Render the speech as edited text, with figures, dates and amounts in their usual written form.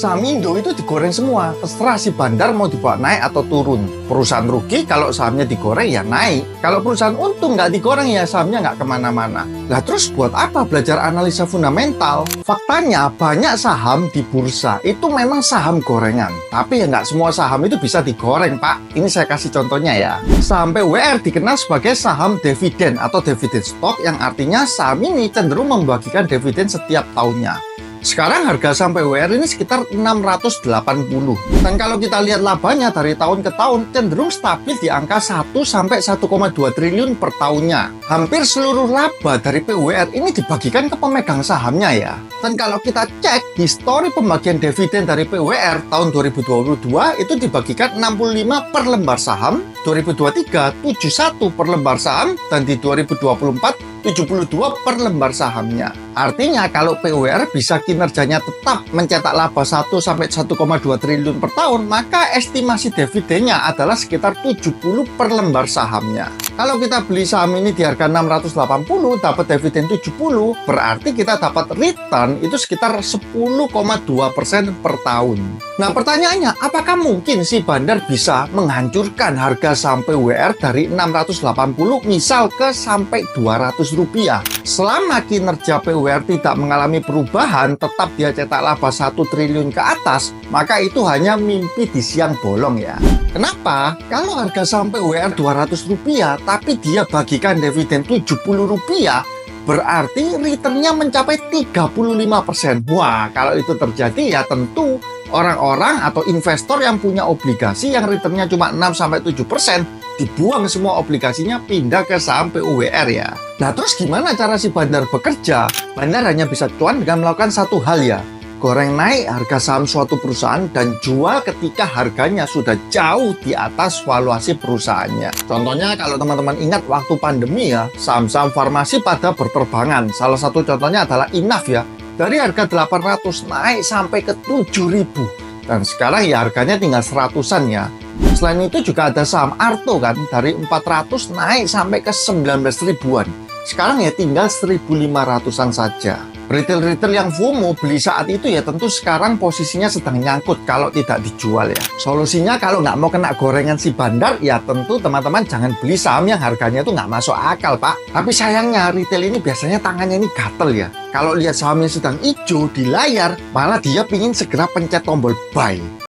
Saham Indo itu digoreng semua, terserah si bandar mau dibawa naik atau turun. Perusahaan rugi kalau sahamnya digoreng ya naik. Kalau perusahaan untung nggak digoreng ya sahamnya nggak kemana-mana. Lah terus buat apa belajar analisa fundamental? Faktanya banyak saham di bursa itu memang saham gorengan. Tapi ya nggak semua saham itu bisa digoreng, Pak. Ini saya kasih contohnya ya. Saham PWR dikenal sebagai saham dividen atau dividen stock, yang artinya saham ini cenderung membagikan dividen setiap tahunnya. Sekarang harga saham PWR ini sekitar 680. Dan kalau kita lihat labanya dari tahun ke tahun cenderung stabil di angka 1 sampai 1,2 triliun per tahunnya. Hampir seluruh laba dari PWR ini dibagikan ke pemegang sahamnya ya. Dan kalau kita cek histori pembagian dividen dari PWR tahun 2022 itu dibagikan 65 per lembar saham, 2023 71 per lembar saham, dan di 2024 72 per lembar sahamnya. Artinya kalau PWR bisa kinerjanya tetap mencetak laba 1 sampai 1,2 triliun per tahun, maka estimasi dividennya adalah sekitar 70 per lembar sahamnya. Kalau kita beli saham ini di harga 680, dapat dividen 70, berarti kita dapat return itu sekitar 10,2% per tahun. Nah pertanyaannya, apakah mungkin si bandar bisa menghancurkan harga saham PWR dari 680 misal ke sampai 200 rupiah? Selama kinerja PWR tidak mengalami perubahan, tetap dia cetak laba 1 triliun ke atas, maka itu hanya mimpi di siang bolong ya. Kenapa? Kalau harga saham PWR 200 rupiah, tapi dia bagikan dividen 70 rupiah, berarti returnnya mencapai 35%. Wah, kalau itu terjadi ya tentu orang-orang atau investor yang punya obligasi yang returnnya cuma 6-7%, dibuang semua obligasinya, pindah ke saham PWR ya. Nah terus gimana cara si bandar bekerja? Bandar hanya bisa cuan dengan melakukan satu hal ya, goreng naik harga saham suatu perusahaan dan jual ketika harganya sudah jauh di atas valuasi perusahaannya. Contohnya kalau teman-teman ingat waktu pandemi ya, saham-saham farmasi pada berterbangan. Salah satu contohnya adalah Inaf ya. Dari harga 800 naik sampai ke 7.000. Dan sekarang ya harganya tinggal 100-an ya. Selain itu juga ada saham Arto kan, dari 400 naik sampai ke 19 ribuan. Sekarang ya tinggal 1.500-an saja. Retail-retail yang FOMO beli saat itu ya tentu sekarang posisinya sedang nyangkut kalau tidak dijual ya. Solusinya kalau nggak mau kena gorengan si bandar ya tentu teman-teman jangan beli saham yang harganya itu nggak masuk akal, Pak. Tapi sayangnya retail ini biasanya tangannya ini gatel ya. Kalau lihat sahamnya sedang hijau di layar, malah dia pingin segera pencet tombol buy.